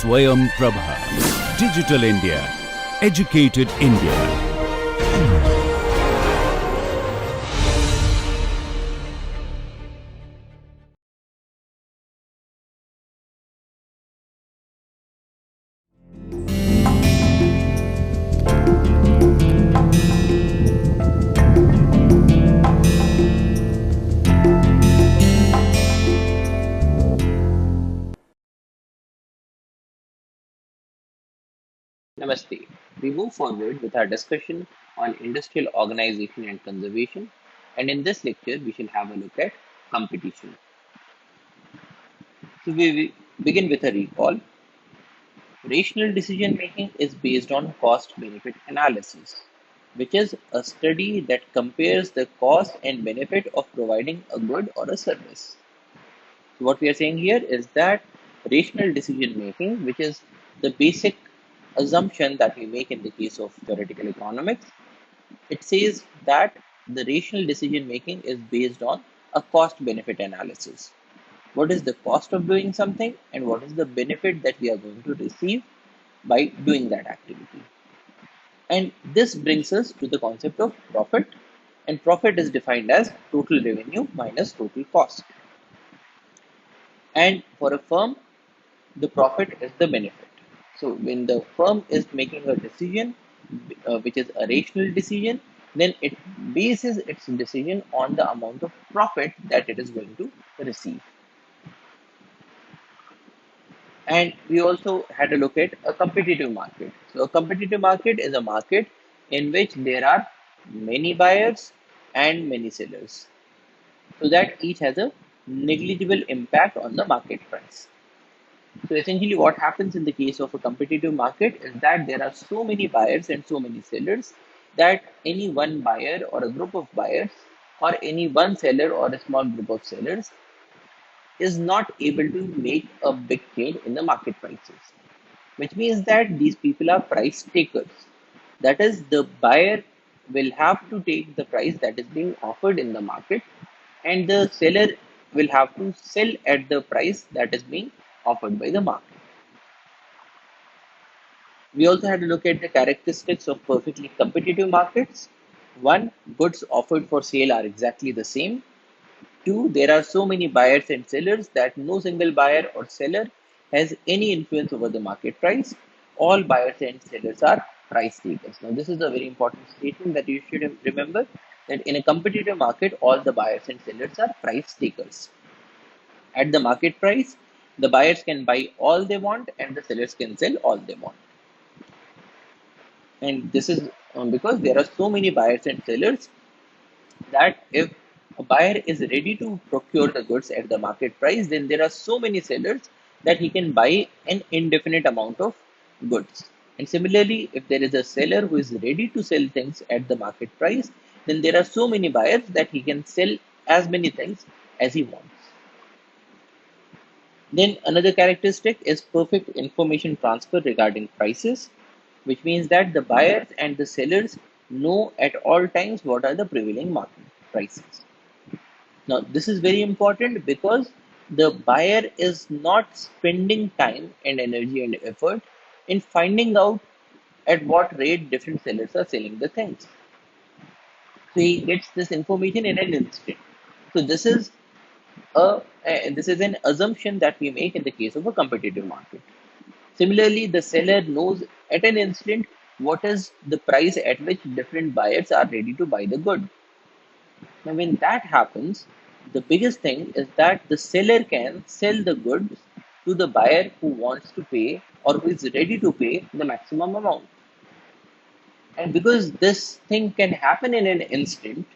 Swayam Prabha. Digital India. Educated India. Namaste. We move forward with our discussion on industrial organization and conservation, and in this lecture, we shall have a look at competition. So, we begin with a recall. Rational decision making is based on cost benefit analysis, which is a study that compares the cost and benefit of providing a good or a service. So, what we are saying here is that rational decision making, which is the basic assumption that we make in the case of theoretical economics, it says that the rational decision making is based on a cost benefit analysis. What is the cost of doing something and what is the benefit that we are going to receive by doing that activity? And this brings us to the concept of profit. And profit is defined as total revenue minus total cost. And for a firm, the profit is the benefit. So when the firm is making a decision, which is a rational decision, then it bases its decision on the amount of profit that it is going to receive. And we also had a look at a competitive market. So a competitive market is a market in which there are many buyers and many sellers, so that each has a negligible impact on the market price. So essentially what happens in the case of a competitive market is that there are so many buyers and so many sellers that any one buyer or a group of buyers or any one seller or a small group of sellers is not able to make a big change in the market prices, which means that these people are price takers. That is, the buyer will have to take the price that is being offered in the market, and the seller will have to sell at the price that is being offered by the market. We also had to look at the characteristics of perfectly competitive markets. One, goods offered for sale are exactly the same. Two, there are so many buyers and sellers that no single buyer or seller has any influence over the market price. All buyers and sellers are price takers. Now, this is a very important statement that you should remember, that in a competitive market, all the buyers and sellers are price takers. At the market price, the buyers can buy all they want and the sellers can sell all they want. And this is because there are so many buyers and sellers that if a buyer is ready to procure the goods at the market price, then there are so many sellers that he can buy an indefinite amount of goods. And similarly, if there is a seller who is ready to sell things at the market price, then there are so many buyers that he can sell as many things as he wants. Then another characteristic is perfect information transfer regarding prices, which means that the buyers and the sellers know at all times what are the prevailing market prices. Now, this is very important because the buyer is not spending time and energy and effort in finding out at what rate different sellers are selling the things. So he gets this information in an instant. So this is an assumption that we make in the case of a competitive market. Similarly, the seller knows at an instant what is the price at which different buyers are ready to buy the good. Now, when that happens, the biggest thing is that the seller can sell the goods to the buyer who wants to pay or who is ready to pay the maximum amount. And because this thing can happen in an instant,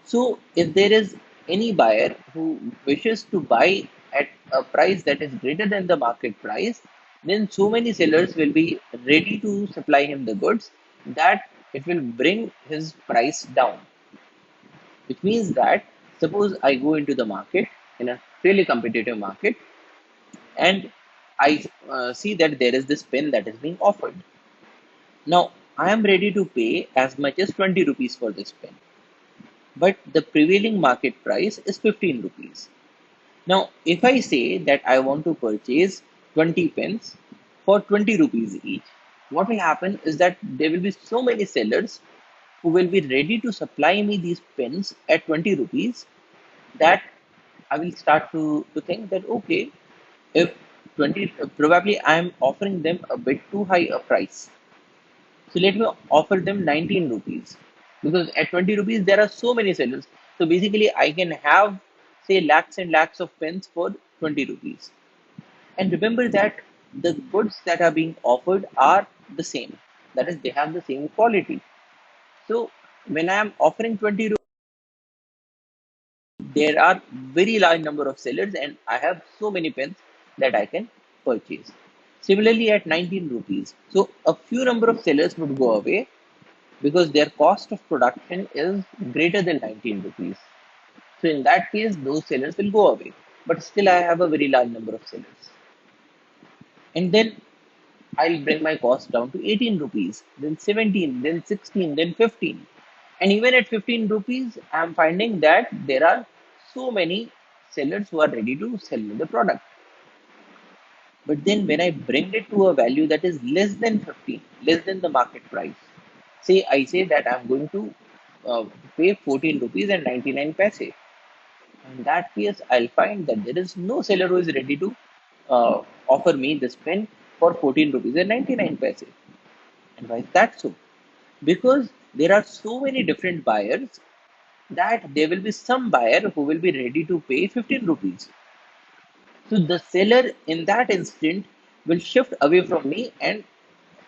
so if there is any buyer who wishes to buy at a price that is greater than the market price, then so many sellers will be ready to supply him the goods that it will bring his price down. Which means that suppose I go into the market in a really competitive market and I see that there is this pen that is being offered. Now I am ready to pay as much as 20 rupees for this pen, but the prevailing market price is 15 rupees. Now, if I say that I want to purchase 20 pens for 20 rupees each, what will happen is that there will be so many sellers who will be ready to supply me these pens at 20 rupees that I will start to think that okay, if 20 probably I am offering them a bit too high a price. So let me offer them 19 rupees because at 20 rupees there are so many sellers. So basically I can have say lakhs and lakhs of pens for 20 rupees. And remember that the goods that are being offered are the same. That is, they have the same quality. So when I am offering 20 rupees, there are very large number of sellers and I have so many pens that I can purchase. Similarly at 19 rupees. So a few number of sellers would go away because their cost of production is greater than 19 rupees. So in that case, those sellers will go away. But still I have a very large number of sellers. And then I'll bring my cost down to 18 rupees, then 17, then 16, then 15. And even at 15 rupees, I'm finding that there are so many sellers who are ready to sell me the product. But then when I bring it to a value that is less than 15, less than the market price, say I say that I'm going to pay 14 rupees and 99 paise. In that case, I'll find that there is no seller who is ready to offer me this pen for 14 rupees and 99 paise. And why is that so? Because there are so many different buyers that there will be some buyer who will be ready to pay 15 rupees. So the seller in that instant will shift away from me and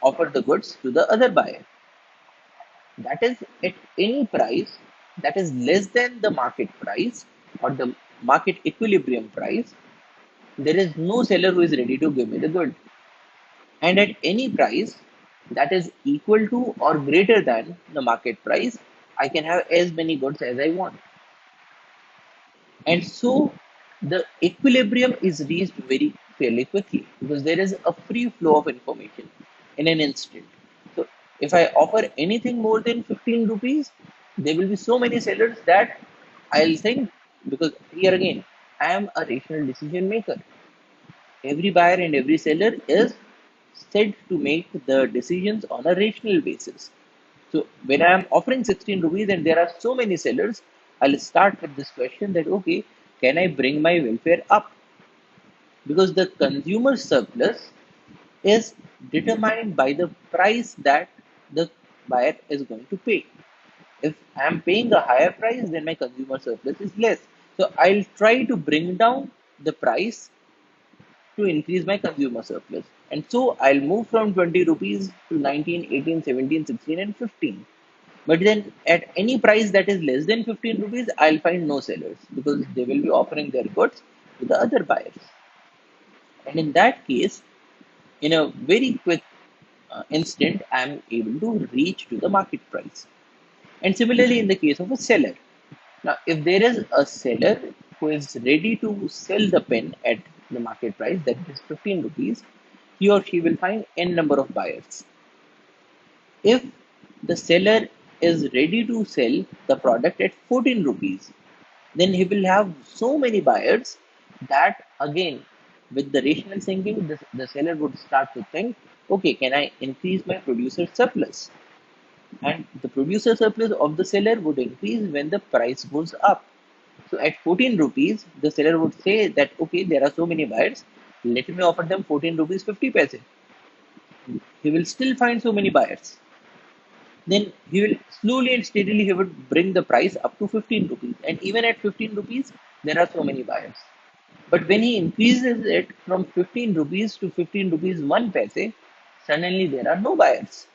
offer the goods to the other buyer. That is at any price that is less than the market price or the market equilibrium price, there is no seller who is ready to give me the good. And at any price that is equal to or greater than the market price, I can have as many goods as I want. And so the equilibrium is reached very fairly quickly because there is a free flow of information in an instant. So if I offer anything more than 15 rupees, there will be so many sellers that I'll think, because here again, I am a rational decision maker. Every buyer and every seller is said to make the decisions on a rational basis. So when I am offering 16 rupees and there are so many sellers, I'll start with this question that okay, can I bring my welfare up? Because the consumer surplus is determined by the price that the buyer is going to pay. If I am paying a higher price, then my consumer surplus is less. So I'll try to bring down the price to increase my consumer surplus. And so I'll move from 20 rupees to 19, 18, 17, 16, and 15. But then at any price that is less than 15 rupees, I'll find no sellers because they will be offering their goods to the other buyers. And in that case, in a very quick instant, I'm able to reach to the market price. And similarly, in the case of a seller, now if there is a seller who is ready to sell the pen at the market price, that is 15 rupees, he or she will find n number of buyers. If the seller is ready to sell the product at 14 rupees, then he will have so many buyers that again, with the rational thinking, the seller would start to think, okay, can I increase my producer surplus? And the producer surplus of the seller would increase when the price goes up. So at 14 rupees, the seller would say that, okay, there are so many buyers, let me offer them 14 rupees 50 paise. He will still find so many buyers. Then he will slowly and steadily he would bring the price up to 15 rupees. And even at 15 rupees, there are so many buyers. But when he increases it from 15 rupees to 15 rupees 1 paise, suddenly there are no buyers.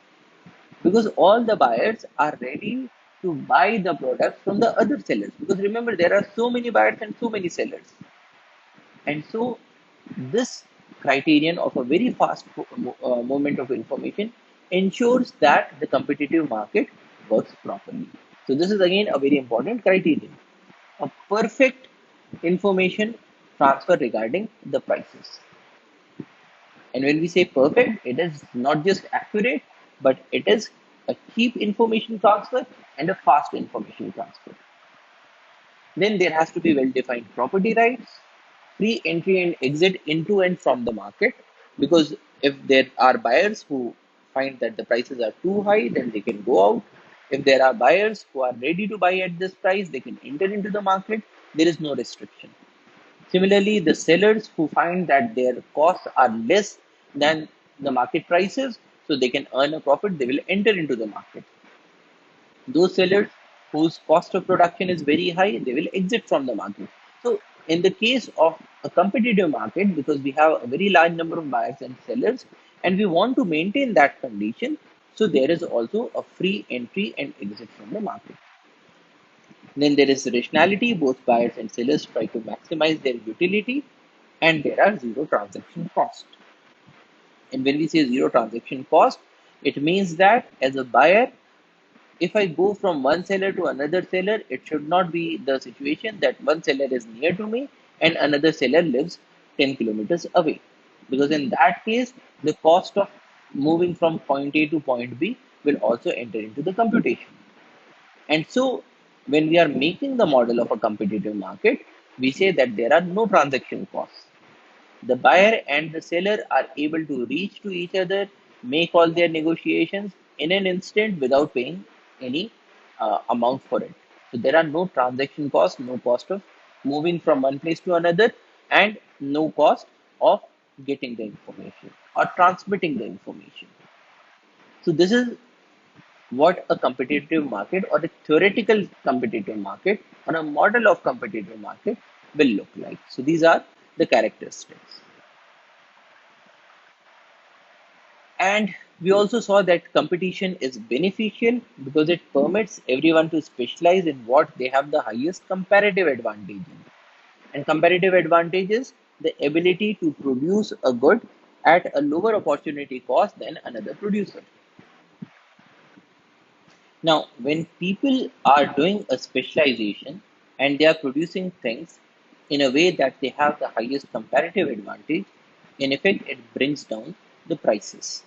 Because all the buyers are ready to buy the product from the other sellers. Because remember, there are so many buyers and so many sellers. And so this criterion of a very fast movement of information ensures that the competitive market works properly. So this is again a very important criterion. A perfect information transfer regarding the prices. And when we say perfect, it is not just accurate, but it is a cheap information transfer and a fast information transfer. Then there has to be well-defined property rights, free entry and exit into and from the market, Because if there are buyers who find that the prices are too high, then they can go out. If there are buyers who are ready to buy at this price, they can enter into the market. There is no restriction. Similarly, the sellers who find that their costs are less than the market prices, so they can earn a profit, they will enter into the market. Those sellers whose cost of production is very high, they will exit from the market. So, in the case of a competitive market, because we have a very large number of buyers and sellers, and we want to maintain that condition, so there is also a free entry and exit from the market. Then there is rationality, both buyers and sellers try to maximize their utility, and there are zero transaction cost. And when we say zero transaction cost, it means that as a buyer, if I go from one seller to another seller, it should not be the situation that one seller is near to me and another seller lives 10 kilometers away. Because in that case, the cost of moving from point A to point B will also enter into the computation. And so, when we are making the model of a competitive market, we say that there are no transaction costs. The buyer and the seller are able to reach to each other, make all their negotiations in an instant without paying any amount for it. So there are no transaction costs, no cost of moving from one place to another, and no cost of getting the information or transmitting the information. So this is what a competitive market or a theoretical competitive market or a model of competitive market will look like. So these are the characteristics. And we also saw that competition is beneficial because it permits everyone to specialize in what they have the highest comparative advantage in. And comparative advantage is the ability to produce a good at a lower opportunity cost than another producer. Now, when people are doing a specialization and they are producing things in a way that they have the highest comparative advantage, in effect, it brings down the prices.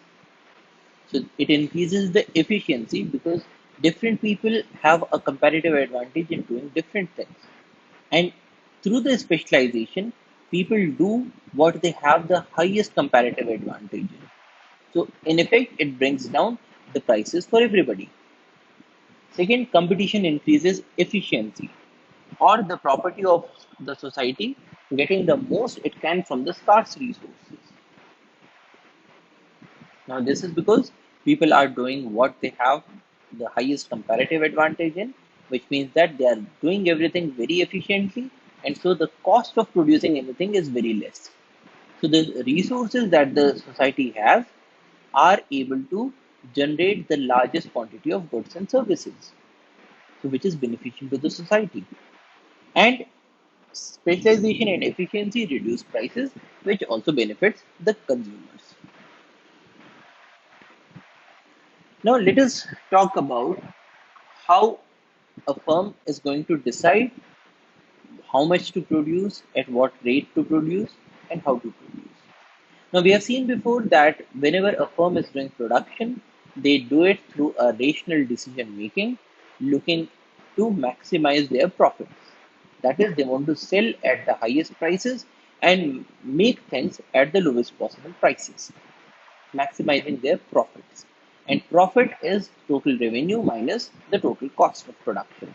So it increases the efficiency because different people have a comparative advantage in doing different things. And through the specialization, people do what they have the highest comparative advantage in. So in effect, it brings down the prices for everybody. Second, competition increases efficiency or the property of the society getting the most it can from the scarce resources. Now, this is because people are doing what they have the highest comparative advantage in, which means that they are doing everything very efficiently, and so the cost of producing anything is very less. So, the resources that the society has are able to generate the largest quantity of goods and services, so which is beneficial to the society. And specialization and efficiency reduce prices, which also benefits the consumers. Now, let us talk about how a firm is going to decide how much to produce, at what rate to produce, and how to produce. Now, we have seen before that whenever a firm is doing production, they do it through a rational decision making, looking to maximize their profits. That is, they want to sell at the highest prices and make things at the lowest possible prices, maximizing their profits. And profit is total revenue minus the total cost of production.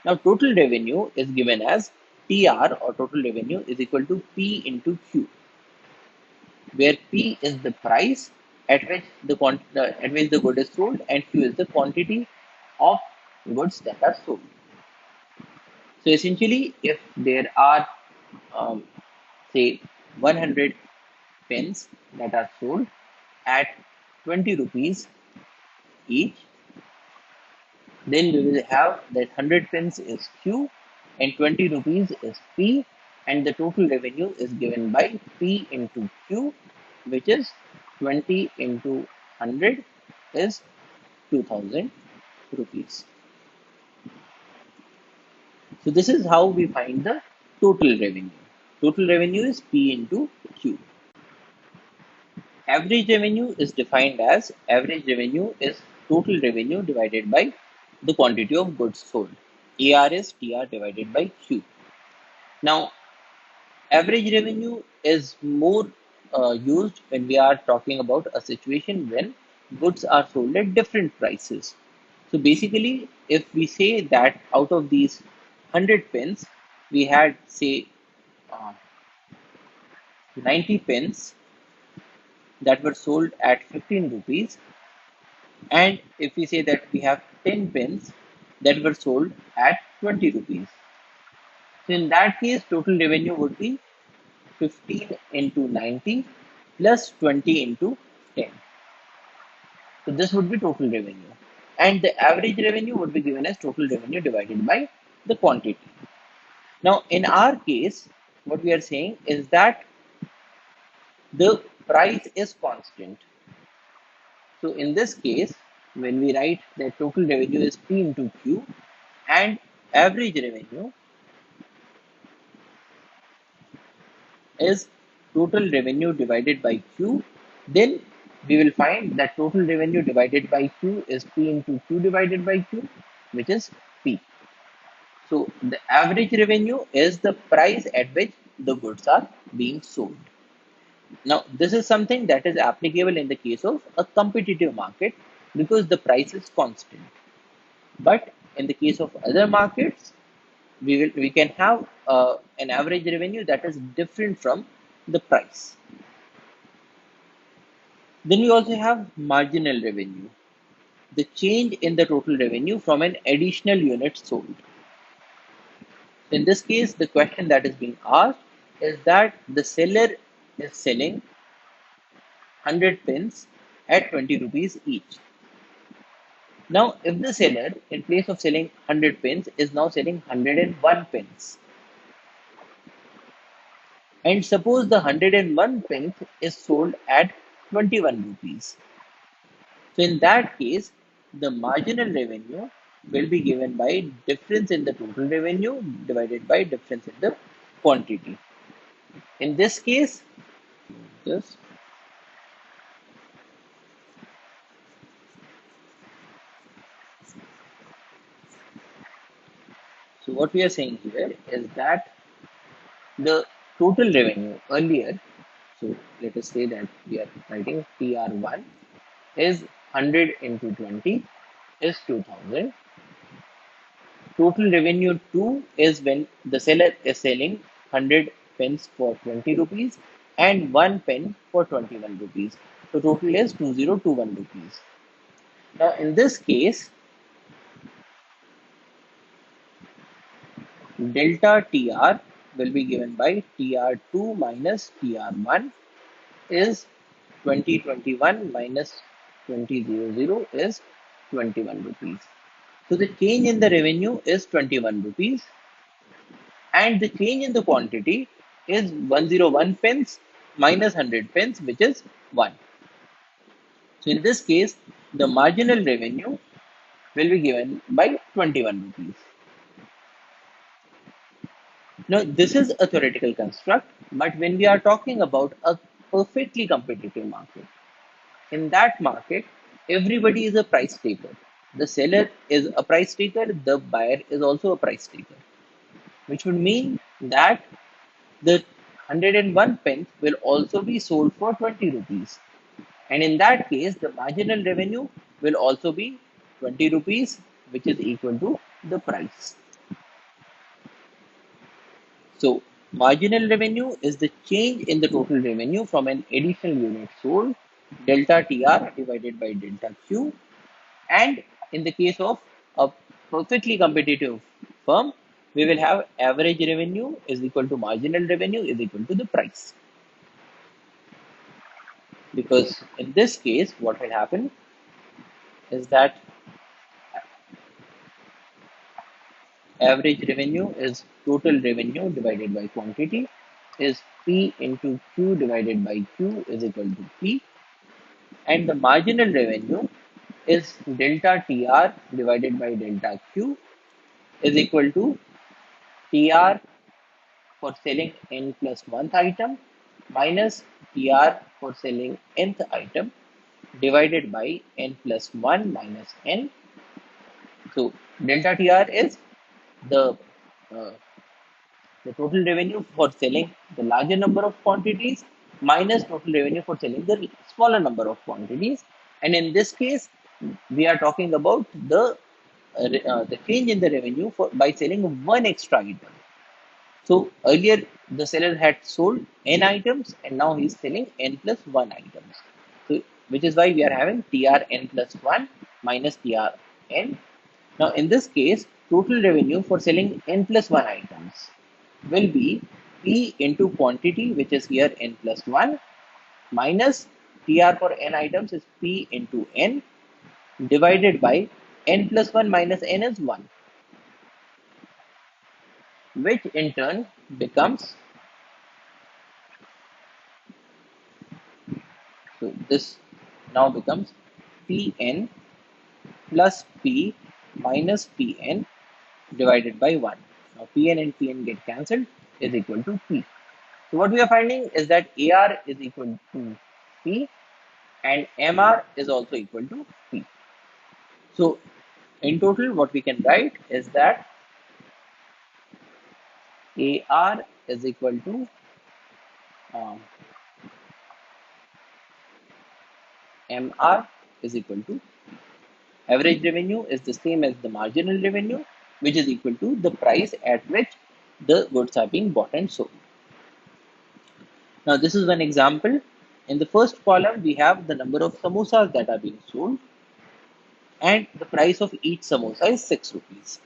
Now, total revenue is given as TR or total revenue is equal to P into Q, where P is the price at which the good is sold and Q is the quantity of goods that are sold. So essentially, if there are um, say 100 pens that are sold at 20 rupees each, then we will have that 100 pence is Q and 20 rupees is P, and the total revenue is given by P into Q, which is 20 into 100 is 2000 rupees. So this is how we find the total revenue. Total revenue is P into Q. Average revenue is defined as average revenue is total revenue divided by the quantity of goods sold. AR is TR divided by Q. Now, average revenue is more used when we are talking about a situation when goods are sold at different prices. So basically, if we say that out of these 100 pens, we had, say, uh, 90 pens that were sold at 15 rupees, and if we say that we have 10 pens that were sold at 20 rupees, so in that case, total revenue would be 15 into 90 plus 20 into 10. So this would be total revenue. And the average revenue would be given as total revenue divided by the quantity. Now, in our case, what we are saying is that the price is constant. So in this case, when we write that total revenue is P into Q and average revenue is total revenue divided by Q, then we will find that total revenue divided by Q is P into Q divided by Q, which is P. So the average revenue is the price at which the goods are being sold. Now, this is something that is applicable in the case of a competitive market because the price is constant. But in the case of other markets, we can have an average revenue that is different from the price. Then we also have marginal revenue, the change in the total revenue from an additional unit sold. In this case, the question that is being asked is that the seller is selling 100 pens at 20 rupees each. Now, if the seller, in place of selling 100 pens, is now selling 101 pens, and suppose the 101 pens is sold at 21 rupees. So, in that case, the marginal revenue will be given by difference in the total revenue divided by difference in the quantity. In this case, just so what we are saying here is that the total revenue earlier, so let us say that we are writing TR1 is 100 into 20 is 2000. Total revenue 2 is when the seller is selling 100 pens for 20 rupees and 1 pen for 21 rupees. So total is 2021 rupees. Now in this case, delta TR will be given by TR2 minus TR1 is 2021 minus 2000 is 21 rupees. So the change in the revenue is 21 rupees and the change in the quantity is 101 pence minus 100 pence, which is 1. So in this case, the marginal revenue will be given by 21 rupees. Now, this is a theoretical construct, but when we are talking about a perfectly competitive market, in that market, everybody is a price taker. The seller is a price taker, the buyer is also a price taker, which would mean that the 101 pence will also be sold for 20 rupees. And in that case, the marginal revenue will also be 20 rupees, which is equal to the price. So, marginal revenue is the change in the total revenue from an additional unit sold, delta TR divided by delta Q. And in the case of a perfectly competitive firm, we will have average revenue is equal to marginal revenue is equal to the price. Because in this case, what will happen is that average revenue is total revenue divided by quantity is P into Q divided by Q is equal to P, and the marginal revenue is delta TR divided by delta Q is equal to TR for selling n plus 1th item minus TR for selling nth item divided by n plus 1 minus n. So delta TR is the uh, the total revenue for selling the larger number of quantities minus total revenue for selling the smaller number of quantities. And in this case, we are talking about the change in the revenue for by selling one extra item. So earlier the seller had sold n items and now he's selling n plus 1 items. So which is why we are having TR n plus 1 minus TR n. Now in this case, total revenue for selling n plus 1 items will be P into quantity, which is here n plus 1, minus TR for n items is P into n, divided by n plus 1 minus n is 1, which in turn becomes, so this now becomes Pn plus P minus Pn divided by 1. Now Pn and Pn get cancelled, is equal to P. So what we are finding is that AR is equal to P and MR is also equal to P. So in total, what we can write is that AR is equal to um, MR is equal to average revenue is the same as the marginal revenue, which is equal to the price at which the goods are being bought and sold. Now, this is one example. In the first column, we have the number of samosas that are being sold, and the price of each samosa is 6 rupees.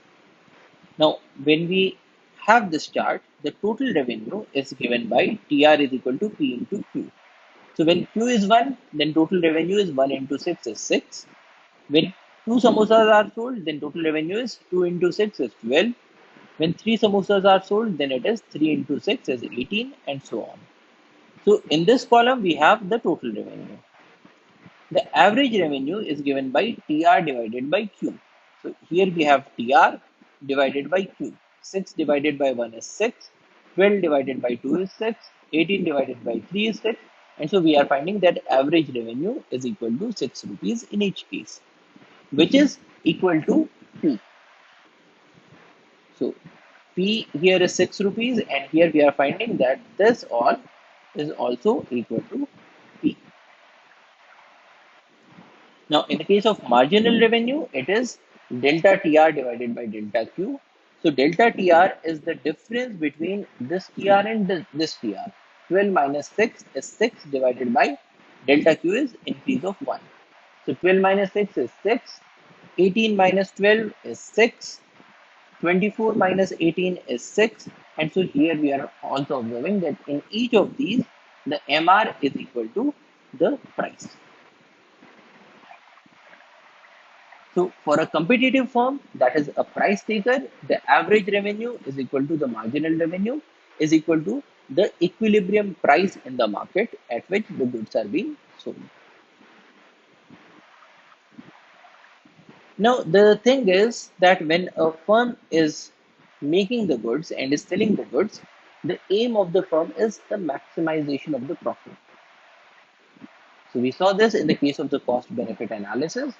Now, when we have this chart, the total revenue is given by TR is equal to P into Q. So when Q is 1, then total revenue is 1 into 6 is 6. When 2 samosas are sold, then total revenue is 2 into 6 is 12. When 3 samosas are sold, then it is 3 into 6 is 18, and so on. So in this column, we have the total revenue. The average revenue is given by TR divided by Q. So here we have TR divided by Q. 6 divided by 1 is 6, 12 divided by 2 is 6, 18 divided by 3 is 6. And so we are finding that average revenue is equal to 6 rupees in each case, which is equal to P. So P here is 6 rupees, and here we are finding that this all is also equal to P. Now, in the case of marginal revenue, it is delta TR divided by delta Q. So, delta TR is the difference between this TR and this TR. 12 minus 6 is 6 divided by delta Q is increase of 1. So, 12 minus 6 is 6, 18 minus 12 is 6, 24 minus 18 is 6. And so, here we are also observing that in each of these, the MR is equal to the price. So for a competitive firm that is a price taker, the average revenue is equal to the marginal revenue is equal to the equilibrium price in the market at which the goods are being sold. Now the thing is that when a firm is making the goods and is selling the goods, the aim of the firm is the maximization of the profit. So we saw this in the case of the cost benefit analysis.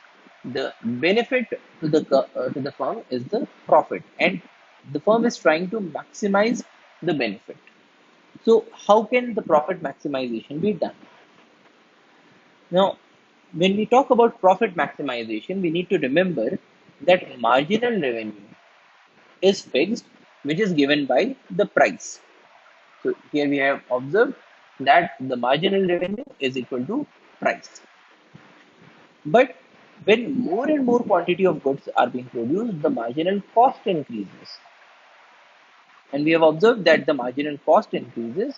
The benefit to the firm is the profit, and the firm is trying to maximize the benefit. So how can the profit maximization be done? Now, when we talk about profit maximization, we need to remember that marginal revenue is fixed, which is given by the price. So here we have observed that the marginal revenue is equal to price. But when more and more quantity of goods are being produced, the marginal cost increases. And we have observed that the marginal cost increases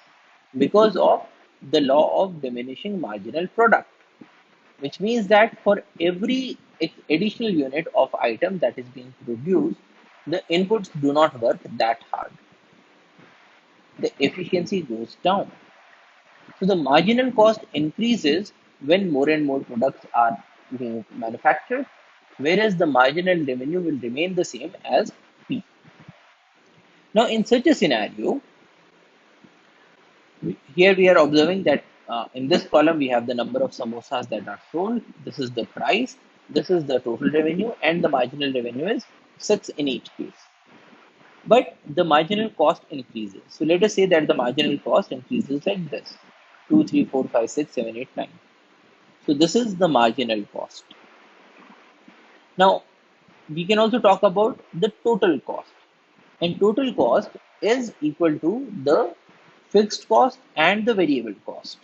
because of the law of diminishing marginal product, which means that for every additional unit of item that is being produced, the inputs do not work that hard. The efficiency goes down. So the marginal cost increases when more and more products are being manufactured, whereas the marginal revenue will remain the same as P. Now, in such a scenario, here we are observing that in this column we have the number of samosas that are sold. This is the price. This is the total revenue, and the marginal revenue is 6 in each case. But the marginal cost increases. So let us say that the marginal cost increases like this. 2, 3, 4, 5, 6, 7, 8, 9. So this is the marginal cost. Now, we can also talk about the total cost. And total cost is equal to the fixed cost and the variable cost.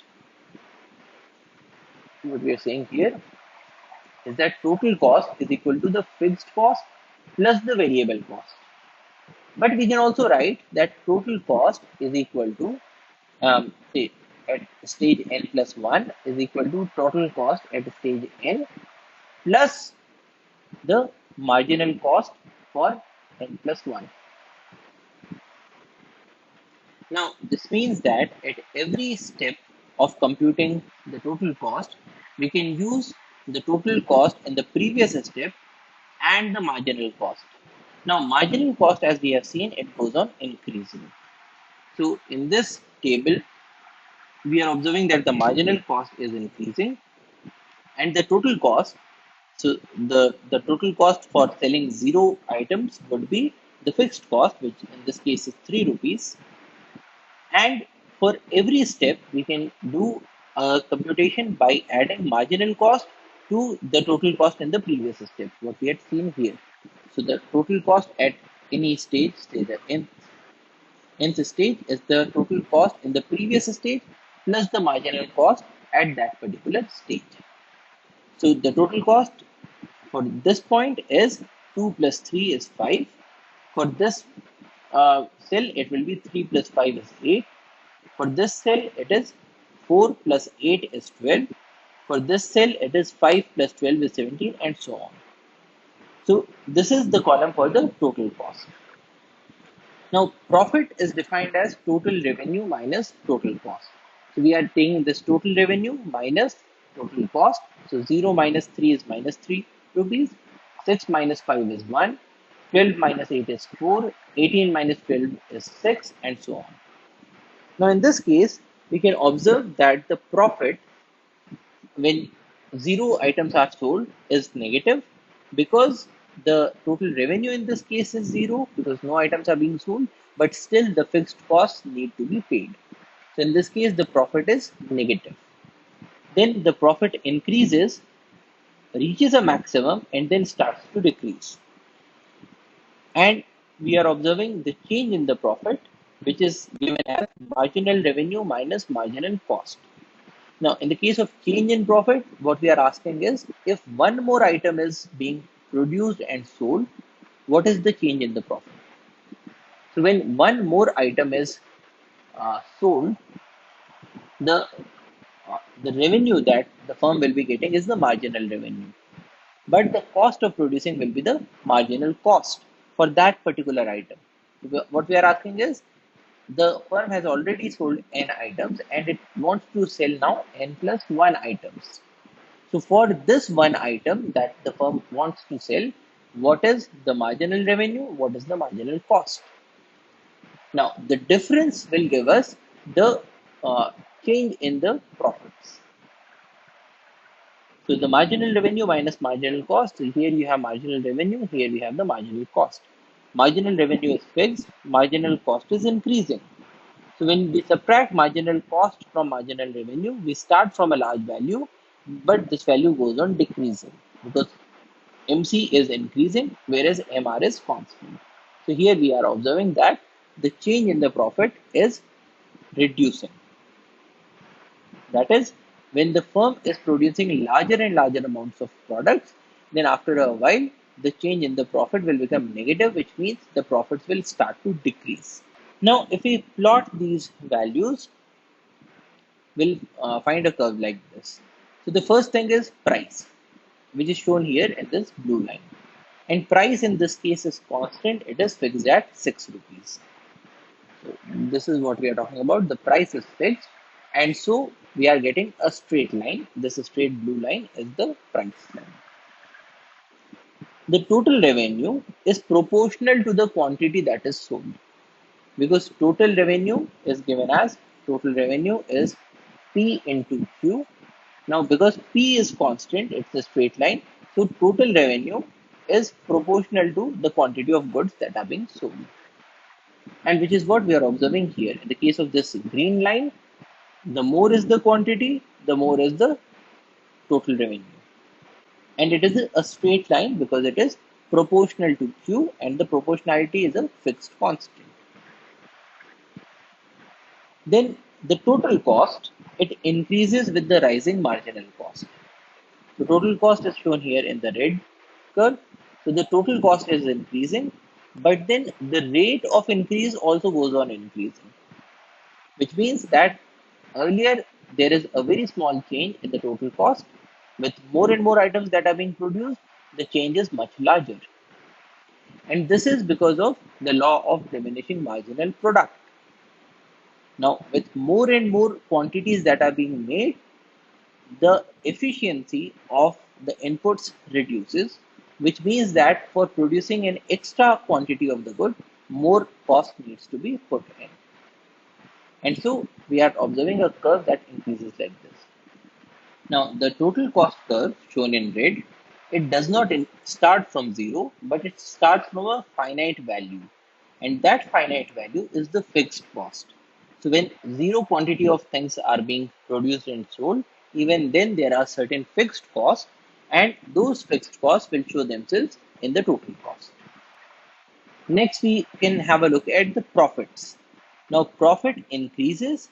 What we are saying here is that total cost is equal to the fixed cost plus the variable cost. But we can also write that total cost is equal to, say, at stage n plus 1 is equal to total cost at stage n plus the marginal cost for n plus 1. Now, this means that at every step of computing the total cost, we can use the total cost in the previous step and the marginal cost. Now, marginal cost, as we have seen, it goes on increasing. So, in this table, we are observing that the marginal cost is increasing and the total cost. So, the total cost for selling 0 items would be the fixed cost, which in this case is 3 rupees. And for every step, we can do a computation by adding marginal cost to the total cost in the previous step, what we had seen here. So the total cost at any stage, say the nth stage, is the total cost in the previous stage plus the marginal cost at that particular stage. So the total cost for this point is 2 plus 3 is 5. For this cell, it will be 3 plus 5 is 8. For this cell, it is 4 plus 8 is 12. For this cell, it is 5 plus 12 is 17, and so on. So this is the column for the total cost. Now, profit is defined as total revenue minus total cost. So we are taking this total revenue minus total cost. So 0 minus 3 is minus 3 rupees. 6 minus 5 is 1. 12 minus 8 is 4. 18 minus 12 is 6, and so on. Now, in this case, we can observe that the profit when 0 items are sold is negative because the total revenue in this case is 0 because no items are being sold, but still the fixed costs need to be paid. So, in this case, the profit is negative. Then the profit increases, reaches a maximum, and then starts to decrease. And we are observing the change in the profit, which is given as marginal revenue minus marginal cost. Now, in the case of change in profit, what we are asking is if one more item is being produced and sold, what is the change in the profit? So, when one more item is sold, the the revenue that the firm will be getting is the marginal revenue, but the cost of producing will be the marginal cost for that particular item. What we are asking is the firm has already sold n items and it wants to sell now n plus 1 items. So for this one item that the firm wants to sell, what is the marginal revenue? What is the marginal cost? Now the difference will give us the change in the profits. So the marginal revenue minus marginal cost. So here you have marginal revenue, here we have the marginal cost. Marginal revenue is fixed, marginal cost is increasing. So when we subtract marginal cost from marginal revenue, we start from a large value, but this value goes on decreasing because MC is increasing, whereas MR is constant. So here we are observing that the change in the profit is reducing. That is, when the firm is producing larger and larger amounts of products, then after a while, the change in the profit will become negative, which means the profits will start to decrease. Now, if we plot these values, we'll find a curve like this. So the first thing is price, which is shown here in this blue line. And price in this case is constant. It is fixed at 6 rupees. So this is what we are talking about. The price is fixed. And so we are getting a straight line. This straight blue line is the price line. The total revenue is proportional to the quantity that is sold, because total revenue is given as total revenue is P into Q. Now, because P is constant, it's a straight line. So total revenue is proportional to the quantity of goods that are being sold. And which is what we are observing here. In the case of this green line, The more is the quantity, the more is the total revenue. And it is a straight line because it is proportional to Q, and the proportionality is a fixed constant. Then the total cost, it increases with the rising marginal cost. The total cost is shown here in the red curve. So the total cost is increasing, but then the rate of increase also goes on increasing, which means that earlier there is a very small change in the total cost. With more and more items that are being produced, the change is much larger. And this is because of the law of diminishing marginal product. Now, with more and more quantities that are being made, the efficiency of the inputs reduces, which means that for producing an extra quantity of the good, more cost needs to be put in. And so we are observing a curve that increases like this. Now, the total cost curve shown in red, it does not start from zero, but it starts from a finite value. And that finite value is the fixed cost. So when zero quantity of things are being produced and sold, even then there are certain fixed costs, and those fixed costs will show themselves in the total cost. Next, we can have a look at the profits. Now, profit increases,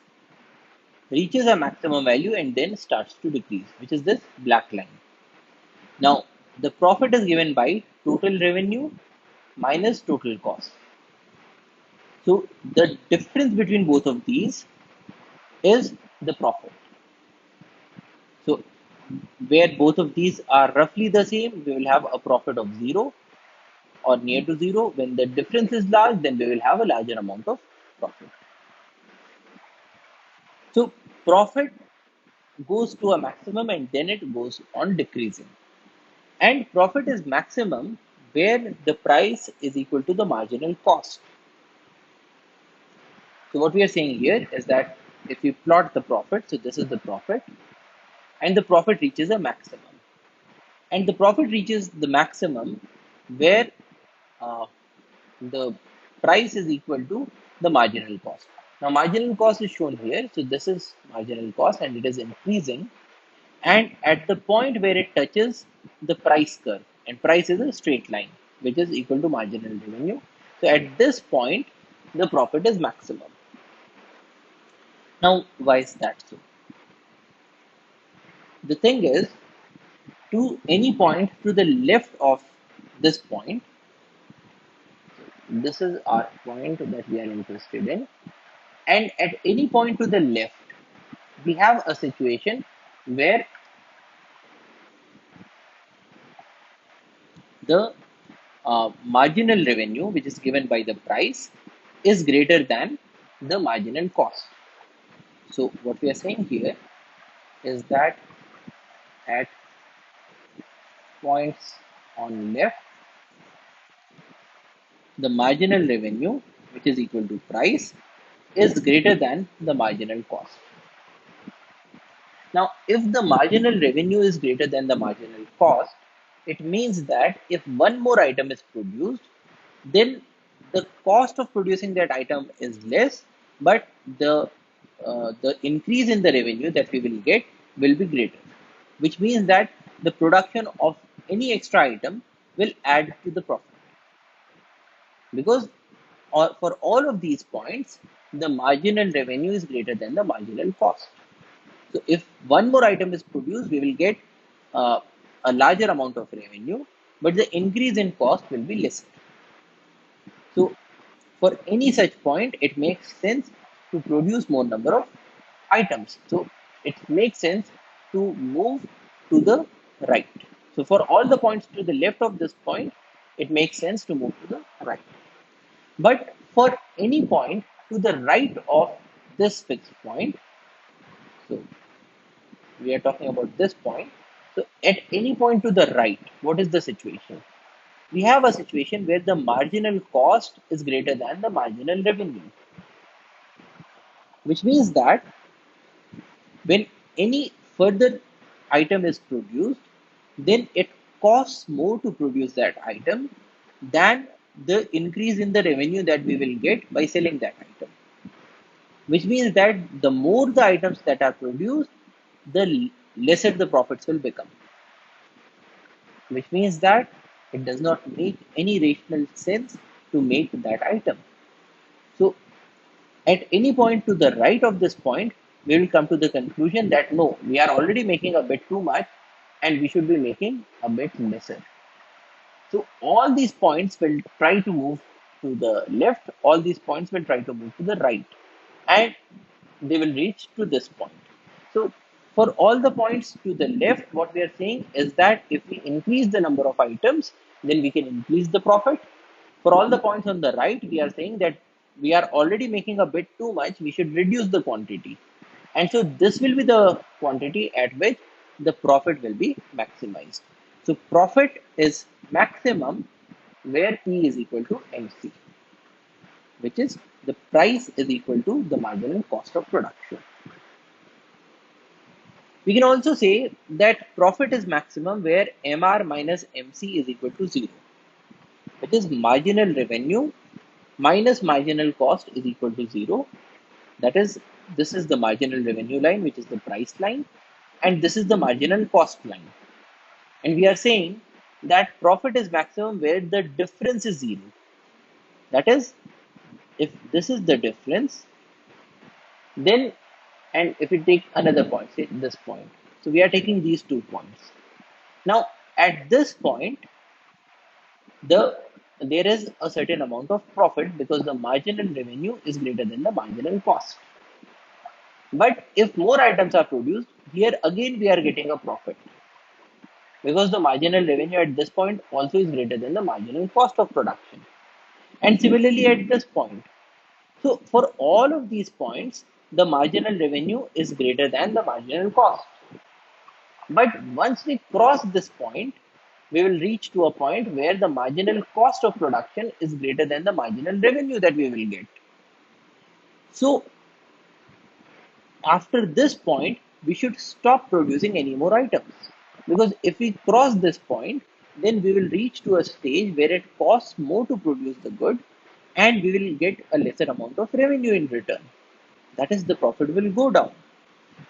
reaches a maximum value, and then starts to decrease, which is this black line. Now, the profit is given by total revenue minus total cost. So, the difference between both of these is the profit. So, where both of these are roughly the same, we will have a profit of zero or near to zero. When the difference is large, then we will have a larger amount of profit. So, profit goes to a maximum and then it goes on decreasing. And profit is maximum where the price is equal to the marginal cost. So what we are saying here is that if we plot the profit, so this is the profit, and the profit reaches a maximum. And the profit reaches the maximum where uh, the price is equal to the marginal cost. Now marginal cost is shown here. So this is marginal cost and it is increasing. And at the point where it touches the price curve, and price is a straight line, which is equal to marginal revenue. So at this point, the profit is maximum. Now, why is that so? The thing is, to any point to the left of this point, this is our point that we are interested in, and at any point to the left, we have a situation where the marginal revenue, which is given by the price, is greater than the marginal cost. So, what we are saying here is that at points on left, the marginal revenue, which is equal to price, is greater than the marginal cost. Now, if the marginal revenue is greater than the marginal cost, it means that if one more item is produced, then the cost of producing that item is less, but the increase in the revenue that we will get will be greater, which means that the production of any extra item will add to the profit because for all of these points, the marginal revenue is greater than the marginal cost. So if one more item is produced, we will get uh, a larger amount of revenue, but the increase in cost will be less. So for any such point, it makes sense to produce more number of items. So it makes sense to move to the right. So for all the points to the left of this point, it makes sense to move to the right. But for any point to the right of this fixed point, so we are talking about this point. So at any point to the right, what is the situation? We have a situation where the marginal cost is greater than the marginal revenue, which means that when any further item is produced, then it costs more to produce that item than the increase in the revenue that we will get by selling that item. which means that the more the items that are produced, the lesser the profits will become, which means that it does not make any rational sense to make that item. So, at any point to the right of this point, we will come to the conclusion that no, we are already making a bit too much and we should be making a bit lesser. So all these points will try to move to the left, all these points will try to move to the right, and they will reach to this point. So for all the points to the left, what we are saying is that if we increase the number of items, then we can increase the profit. For all the points on the right, we are saying that we are already making a bit too much, we should reduce the quantity. And so this will be the quantity at which the profit will be maximized. So profit is maximum where P is equal to MC, which is the price is equal to the marginal cost of production. We can also say that profit is maximum where MR minus MC is equal to 0, which is marginal revenue minus marginal cost is equal to 0. That is, this is the marginal revenue line, which is the price line, and this is the marginal cost line. And we are saying that profit is maximum where the difference is 0. That is, if this is the difference, then, and if we take another point, say this point, so we are taking these 2 points. Now, at this point, there is a certain amount of profit because the marginal revenue is greater than the marginal cost. But if more items are produced, here again we are getting a profit because the marginal revenue at this point also is greater than the marginal cost of production. And similarly at this point. So for all of these points, the marginal revenue is greater than the marginal cost. But once we cross this point, we will reach to a point where the marginal cost of production is greater than the marginal revenue that we will get. So after this point, we should stop producing any more items. Because if we cross this point, then we will reach to a stage where it costs more to produce the good and we will get a lesser amount of revenue in return. That is, the profit will go down.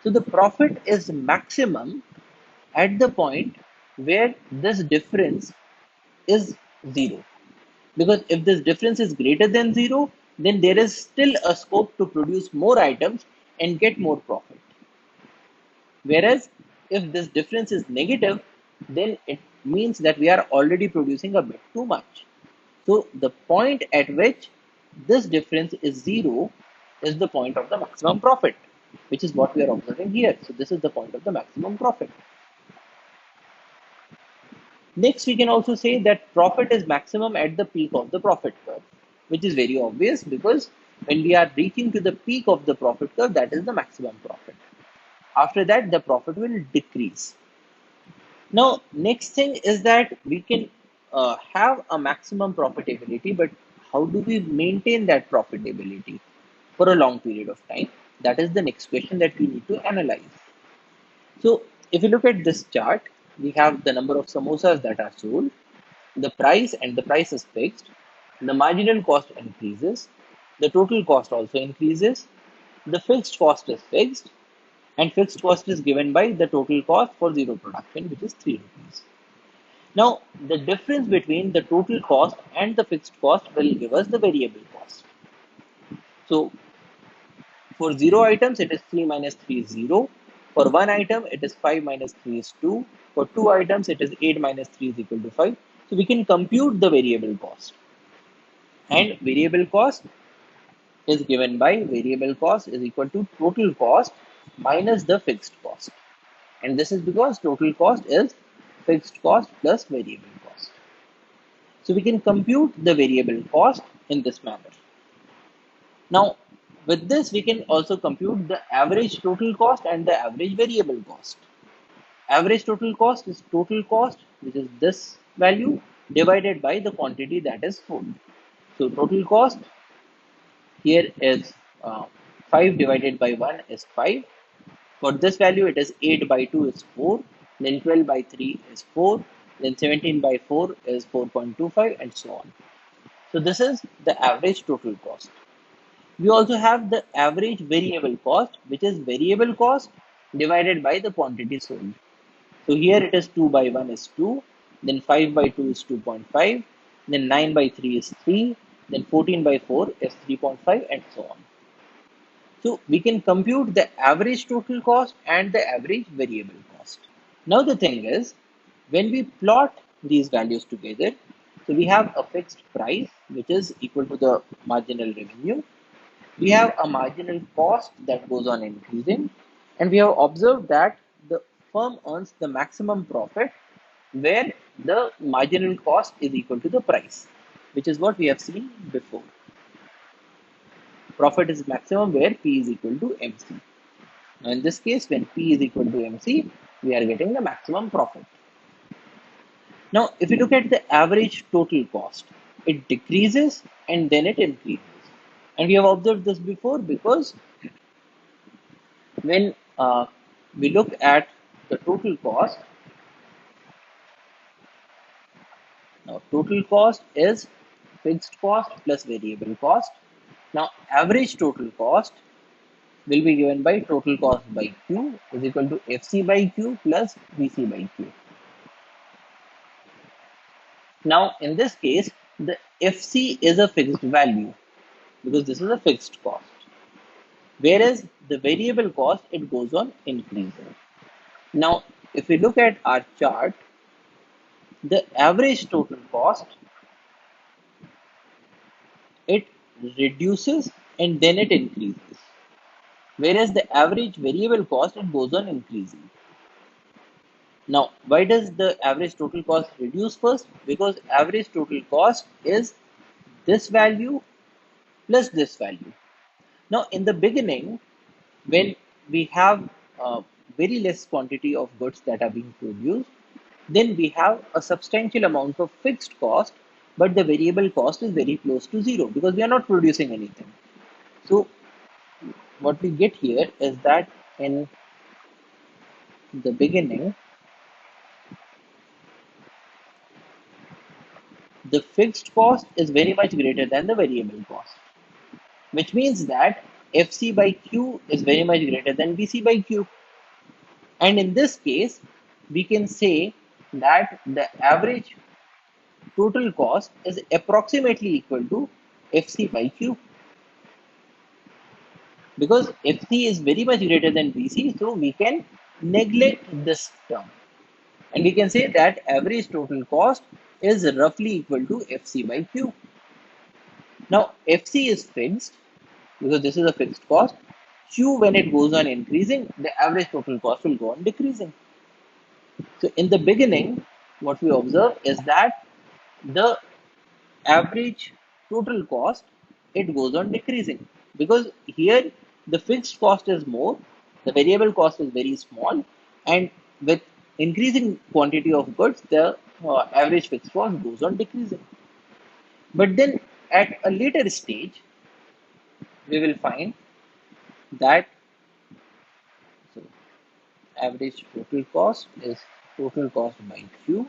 So the profit is maximum at the point where this difference is 0. Because if this difference is greater than 0, then there is still a scope to produce more items and get more profit. Whereas if this difference is negative, then it means that we are already producing a bit too much. So the point at which this difference is 0 is the point of the maximum profit, which is what we are observing here. So this is the point of the maximum profit. Next, we can also say that profit is maximum at the peak of the profit curve, which is very obvious because when we are reaching to the peak of the profit curve, that is the maximum profit. After that, the profit will decrease. Now, next thing is that we can have a maximum profitability, but how do we maintain that profitability for a long period of time? That is the next question that we need to analyze. So, if you look at this chart, we have the number of samosas that are sold, the price, and the price is fixed. The marginal cost increases, the total cost also increases, the fixed cost is fixed, and fixed cost is given by the total cost for zero production, which is 3 rupees. Now, the difference between the total cost and the fixed cost will give us the variable cost. So, for 0 items, it is 3 minus 3 is 0. For 1 item, it is 5 minus 3 is 2. For 2 items, it is 8 minus 3 is equal to 5. So, we can compute the variable cost. And variable cost is given by variable cost is equal to total cost minus the fixed cost. And this is because total cost is fixed cost plus variable cost. So we can compute the variable cost in this manner. Now, with this, we can also compute the average total cost and the average variable cost. Average total cost is total cost, which is this value, divided by the quantity that is sold. So total cost here is 5 divided by 1 is 5. For this value, it is 8 by 2 is 4, then 12 by 3 is 4, then 17 by 4 is 4.25, and so on. So this is the average total cost. We also have the average variable cost, which is variable cost divided by the quantity sold. So here it is 2 by 1 is 2, then 5 by 2 is 2.5, then 9 by 3 is 3, then 14 by 4 is 3.5, and so on. So we can compute the average total cost and the average variable cost. Now the thing is, when we plot these values together, so we have a fixed price which is equal to the marginal revenue. We have a marginal cost that goes on increasing, and we have observed that the firm earns the maximum profit where the marginal cost is equal to the price, which is what we have seen before. Profit is maximum where P is equal to MC. Now in this case, when P is equal to MC, we are getting the maximum profit. Now, if you look at the average total cost, it decreases and then it increases. And we have observed this before because when we look at the total cost, now total cost is fixed cost plus variable cost. Now, average total cost will be given by total cost by Q is equal to FC by Q plus VC by Q. Now, in this case, the FC is a fixed value because this is a fixed cost. Whereas the variable cost, it goes on increasing. Now, if we look at our chart, the average total cost, it reduces and then it increases. Whereas the average variable cost, it goes on increasing. Now, why does the average total cost reduce first? Because average total cost is this value plus this value. Now, in the beginning, when we have very less quantity of goods that are being produced, then we have a substantial amount of fixed cost, but the variable cost is very close to zero because we are not producing anything. So, what we get here is that in the beginning, the fixed cost is very much greater than the variable cost, which means that FC by Q is very much greater than VC by Q. And in this case, we can say that the average total cost is approximately equal to FC by Q. Because FC is very much greater than VC, so we can neglect this term. And we can say that average total cost is roughly equal to FC by Q. Now, FC is fixed because this is a fixed cost. Q, when it goes on increasing, the average total cost will go on decreasing. So, in the beginning, what we observe is that the average total cost, it goes on decreasing because here the fixed cost is more, the variable cost is very small, and with increasing quantity of goods, the average fixed cost goes on decreasing. But then at a later stage, we will find that so average total cost is total cost by Q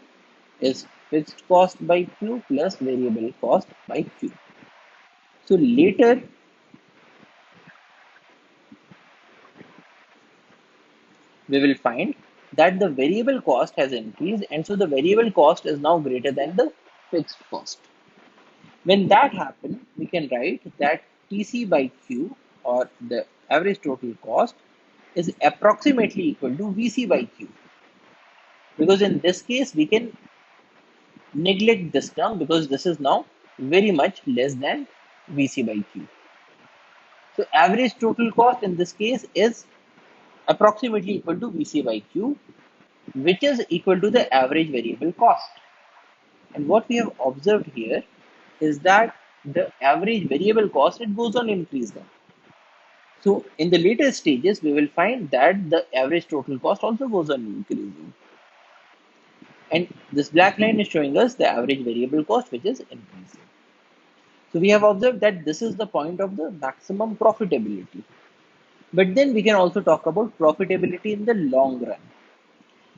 is fixed cost by Q plus variable cost by Q. So later, we will find that the variable cost has increased, and so the variable cost is now greater than the fixed cost. When that happens, we can write that TC by Q, or the average total cost, is approximately equal to VC by Q. Because in this case, we can neglect this term because this is now very much less than VC by Q. So average total cost in this case is approximately equal to VC by Q, which is equal to the average variable cost. And what we have observed here is that the average variable cost, it goes on increasing. So in the later stages, we will find that the average total cost also goes on increasing. And this black line is showing us the average variable cost, which is increasing. So we have observed that this is the point of the maximum profitability. But then we can also talk about profitability in the long run.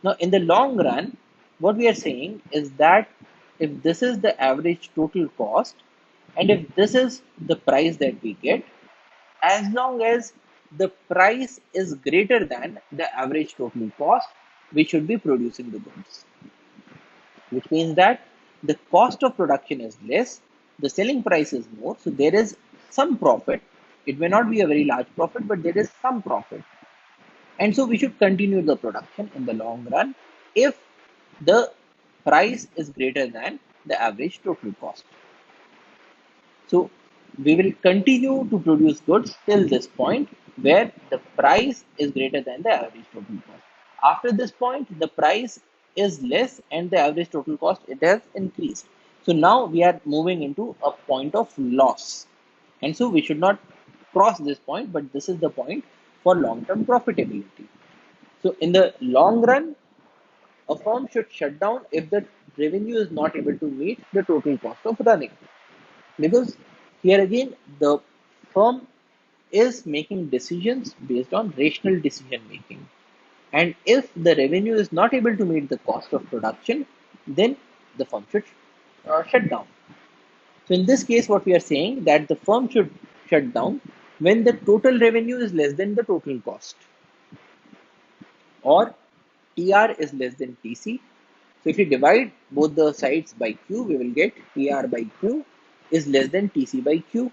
Now, in the long run, what we are saying is that if this is the average total cost, and if this is the price that we get, as long as the price is greater than the average total cost, we should be producing the goods, which means that the cost of production is less, the selling price is more, so there is some profit. It may not be a very large profit, but there is some profit. And so we should continue the production in the long run if the price is greater than the average total cost. So we will continue to produce goods till this point where the price is greater than the average total cost. After this point, the price is less and the average total cost it has increased. So now we are moving into a point of loss. And so we should not cross this point, but this is the point for long-term profitability. So in the long run, a firm should shut down if the revenue is not able to meet the total cost of running. Because here again, the firm is making decisions based on rational decision making. And if the revenue is not able to meet the cost of production, then the firm should shut down. So in this case, what we are saying that the firm should shut down when the total revenue is less than the total cost, or TR is less than TC. So if we divide both the sides by Q, we will get TR by Q is less than TC by Q.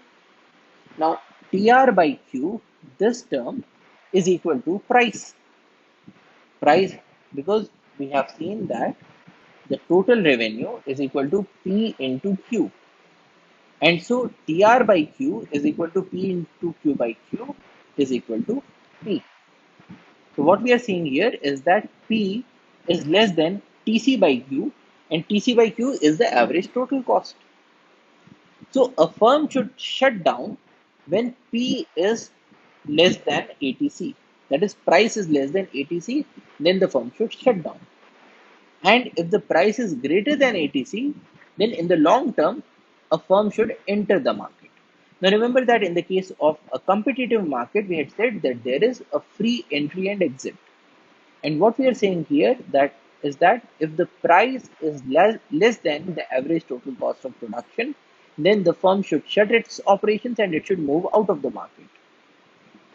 Now TR by Q, this term is equal to price. Price, because we have seen that the total revenue is equal to P into Q. And so TR by Q is equal to P into Q by Q is equal to P. So what we are seeing here is that P is less than TC by Q, and TC by Q is the average total cost. So a firm should shut down when P is less than ATC. That is, price is less than ATC, then the firm should shut down. And if the price is greater than ATC, then in the long term, a firm should enter the market. Now remember that in the case of a competitive market, we had said that there is a free entry and exit. And what we are saying here that is that if the price is less than the average total cost of production, then the firm should shut its operations and it should move out of the market.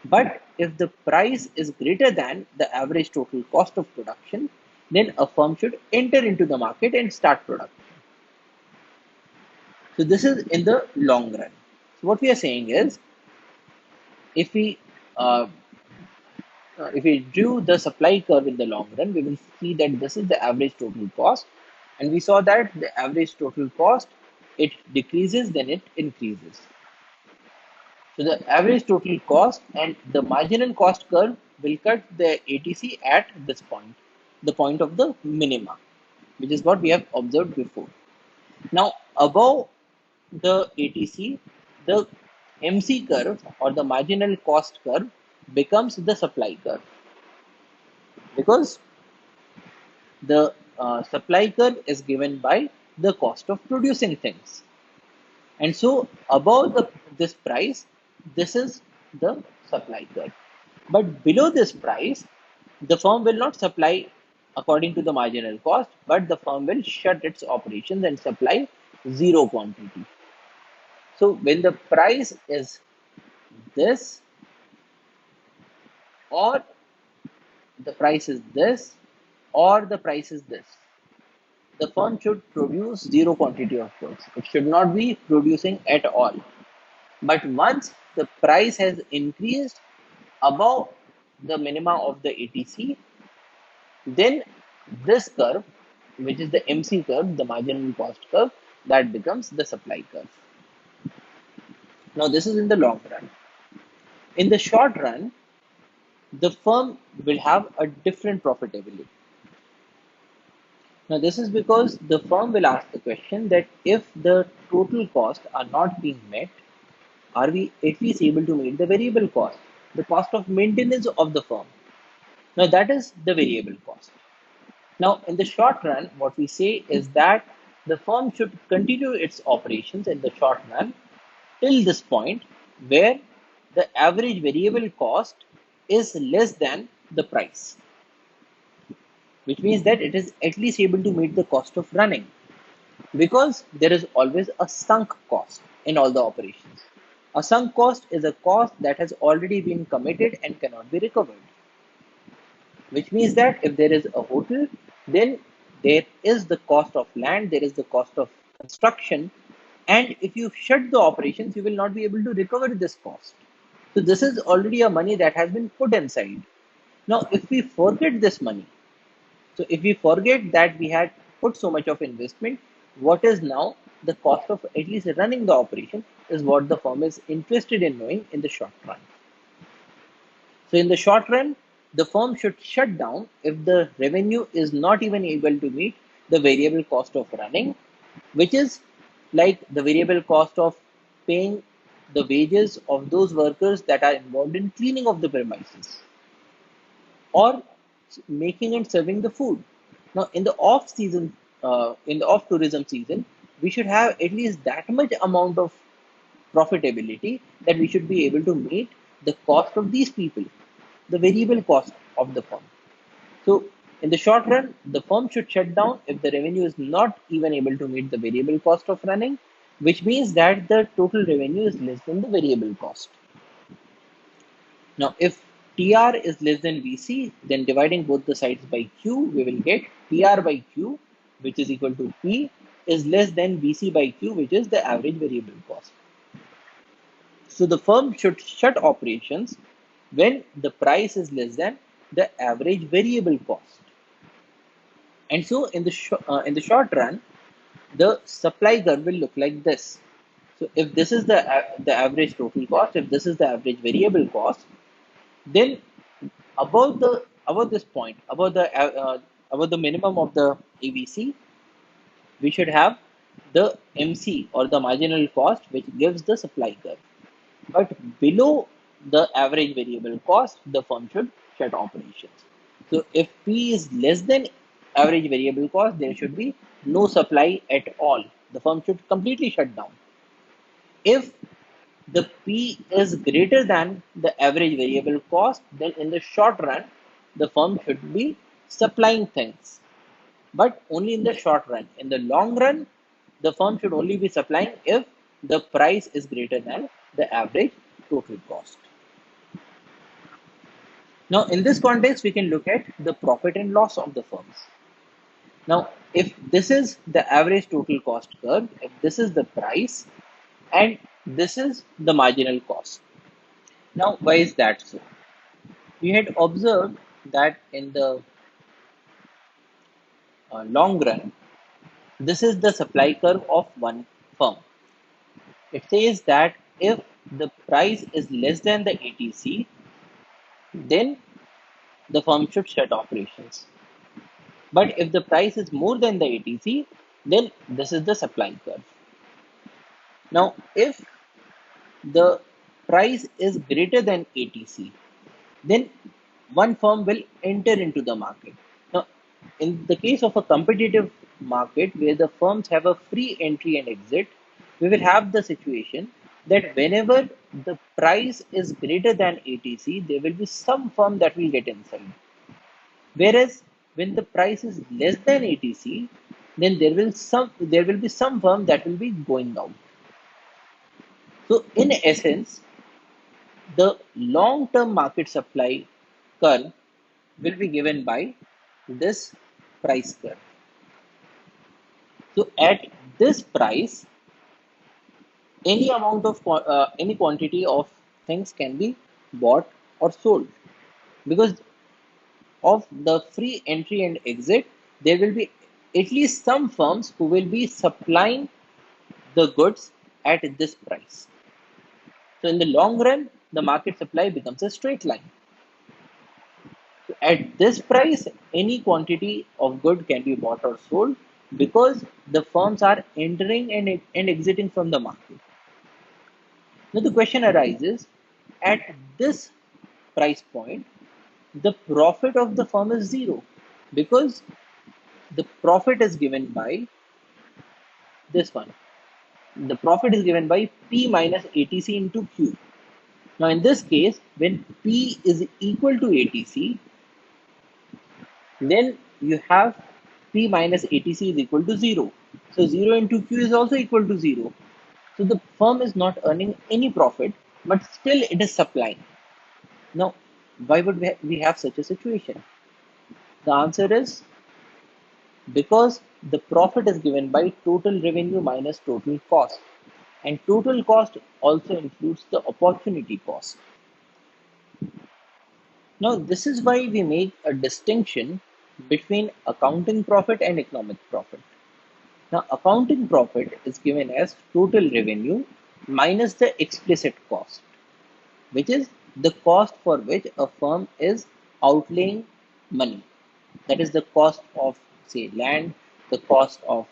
But if the price is greater than the average total cost of production, then a firm should enter into the market and start production. So this is in the long run. So what we are saying is, if we uh, if we drew the supply curve in the long run, we will see that this is the average total cost, and we saw that the average total cost it decreases, then it increases. So the average total cost and the marginal cost curve will cut the ATC at this point, the point of the minima, which is what we have observed before. Now above the ATC, the MC curve or the marginal cost curve becomes the supply curve, because the supply curve is given by the cost of producing things. And so above this price, this is the supply curve. But below this price, the firm will not supply according to the marginal cost, but the firm will shut its operations and supply zero quantity. So when the price is this, or the price is this, or the price is this, the firm should produce zero quantity of goods. It should not be producing at all. But once the price has increased above the minima of the ATC, then this curve, which is the MC curve, the marginal cost curve, that becomes the supply curve. Now this is in the long run. In the short run, the firm will have a different profitability. Now this is because the firm will ask the question that if the total costs are not being met, are we at least able to meet the variable cost, the cost of maintenance of the firm? Now that is the variable cost. Now in the short run, what we say is that the firm should continue its operations in the short run till this point where the average variable cost is less than the price, which means that it is at least able to meet the cost of running, because there is always a sunk cost in all the operations. A sunk cost is a cost that has already been committed and cannot be recovered, which means that if there is a hotel, then there is the cost of land, there is the cost of construction, and if you shut the operations, you will not be able to recover this cost. So this is already a money that has been put inside. Now, if we forget this money, so if we forget that we had put so much of investment, what is now the cost of at least running the operation is what the firm is interested in knowing in the short run. So in the short run, the firm should shut down if the revenue is not even able to meet the variable cost of running, which is like the variable cost of paying the wages of those workers that are involved in cleaning of the premises or making and serving the food. Now, in the off season, in the off tourism season, we should have at least that much amount of profitability that we should be able to meet the cost of these people, the variable cost of the firm. So, in the short run, the firm should shut down if the revenue is not even able to meet the variable cost of running, which means that the total revenue is less than the variable cost. Now, if TR is less than VC, then dividing both the sides by Q, we will get TR by Q, which is equal to P, is less than VC by Q, which is the average variable cost. So the firm should shut operations when the price is less than the average variable cost. And so in the short run, the supply curve will look like this. So if this is the average total cost, if this is the average variable cost, then above this point, above the minimum of the AVC, we should have the MC or the marginal cost, which gives the supply curve. But below the average variable cost, the firm should shut operations. So if P is less than average variable cost, there should be no supply at all. The firm should completely shut down. If the P is greater than the average variable cost, then in the short run, the firm should be supplying things, but only in the short run. In the long run, the firm should only be supplying if the price is greater than the average total cost. Now, in this context, we can look at the profit and loss of the firms. Now, if this is the average total cost curve, if this is the price, and this is the marginal cost. Now, why is that so? We had observed that in the long run, this is the supply curve of one firm. It says that if the price is less than the ATC, then the firm should shut operations. But if the price is more than the ATC, then this is the supply curve. Now, if the price is greater than ATC, then one firm will enter into the market. Now, in the case of a competitive market where the firms have a free entry and exit, we will have the situation that whenever the price is greater than ATC, there will be some firm that will get inside. Whereas when the price is less than ATC, then there will be some firm that will be going out. So in essence, the long-term market supply curve will be given by this price curve. So at this price, any amount of any quantity of things can be bought or sold, because of the free entry and exit, there will be at least some firms who will be supplying the goods at this price. So in the long run, the market supply becomes a straight line. So at this price, any quantity of good can be bought or sold because the firms are entering and exiting from the market. Now the question arises, at this price point, the profit of the firm is zero because the profit is given by this one. The profit is given by P minus ATC into Q. Now in this case, when P is equal to ATC, then you have P minus ATC is equal to 0. So 0 into Q is also equal to 0. So the firm is not earning any profit, but still it is supplying. Now, why would we have such a situation? The answer is because the profit is given by total revenue minus total cost. And total cost also includes the opportunity cost. Now, this is why we make a distinction between accounting profit and economic profit. Now, accounting profit is given as total revenue minus the explicit cost, which is the cost for which a firm is outlaying money. That is the cost of, say, land, the cost of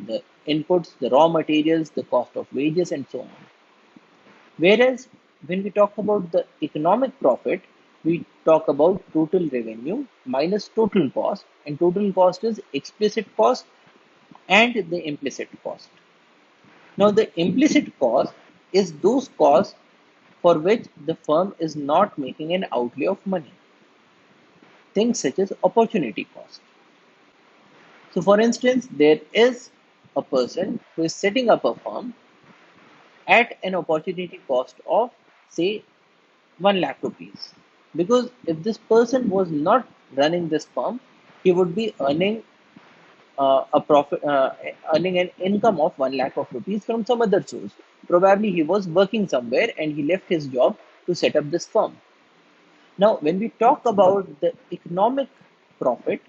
the inputs, the raw materials, the cost of wages, and so on. Whereas when we talk about the economic profit, we talk about total revenue minus total cost, and total cost is explicit cost and the implicit cost. Now, the implicit cost is those costs for which the firm is not making an outlay of money, things such as opportunity cost. So, for instance, there is a person who is setting up a firm at an opportunity cost of, say, 1 lakh rupees. Because if this person was not running this firm, he would be earning a profit, earning an income of 1 lakh of rupees from some other source. Probably he was working somewhere and he left his job to set up this firm. Now, when we talk about the economic profit,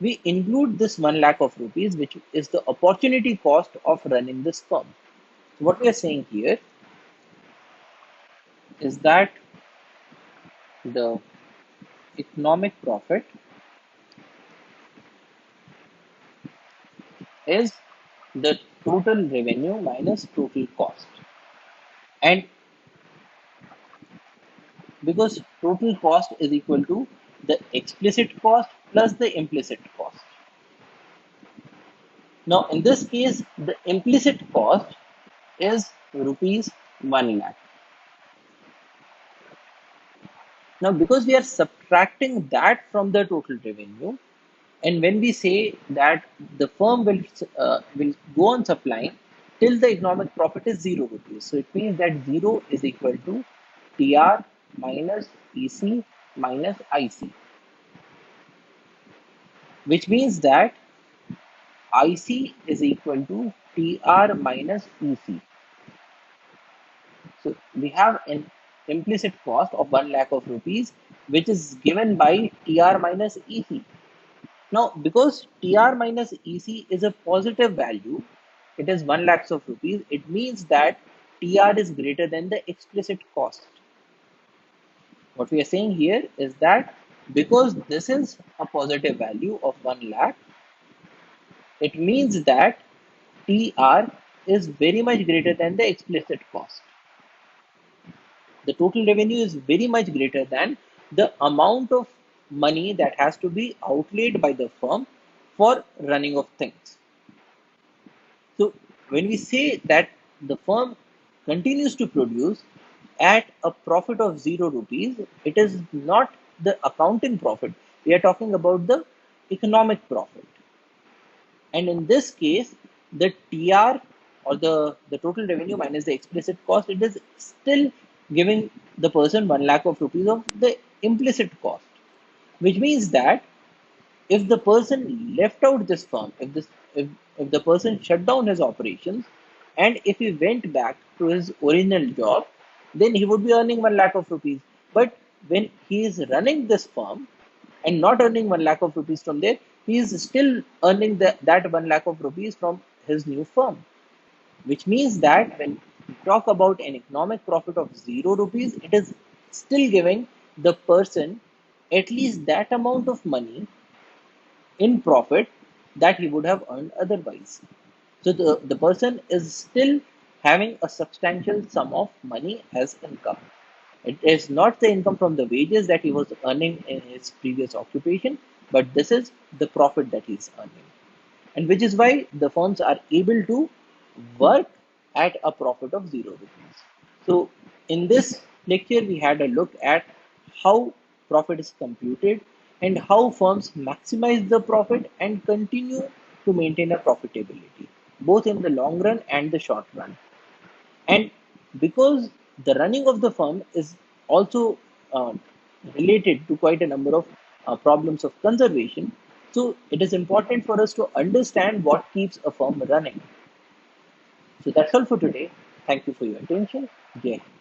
we include this 1 lakh of rupees, which is the opportunity cost of running this firm. What we are saying here is that the economic profit is the total revenue minus total cost. And because total cost is equal to the explicit cost plus the implicit cost. Now, in this case, the implicit cost is rupees 1 lakh. Now, because we are subtracting that from the total revenue, and when we say that the firm will go on supplying till the economic profit is 0 rupees, so it means that 0 is equal to TR minus EC minus IC, which means that IC is equal to TR minus EC. So we have an implicit cost of 1 lakh of rupees, which is given by TR minus EC. Now, because TR minus EC is a positive value, it is 1 lakhs of rupees, it means that TR is greater than the explicit cost. What we are saying here is that because this is a positive value of 1 lakh, it means that TR is very much greater than the explicit cost. The total revenue is very much greater than the amount of money that has to be outlaid by the firm for running of things. So when we say that the firm continues to produce at a profit of 0 rupees, it is not the accounting profit. We are talking about the economic profit. And in this case, the TR or the total revenue minus the explicit cost, it is still giving the person 1 lakh of rupees of the implicit cost, which means that if the person left out this firm, if the person shut down his operations, and if he went back to his original job, then he would be earning 1 lakh of rupees. But when he is running this firm and not earning 1 lakh of rupees from there, he is still earning that 1 lakh of rupees from his new firm, which means that when we talk about an economic profit of 0 rupees, it is still giving the person at least that amount of money in profit that he would have earned otherwise. So the person is still having a substantial sum of money as income. It is not the income from the wages that he was earning in his previous occupation, but this is the profit that he is earning. And which is why the firms are able to work at a profit of 0 rupees. So in this lecture, we had a look at how profit is computed and how firms maximize the profit and continue to maintain a profitability, both in the long run and the short run. And because the running of the firm is also uh, related to quite a number of problems of conservation, so it is important for us to understand what keeps a firm running. So that's all for today. Thank you for your attention. Jai Hind.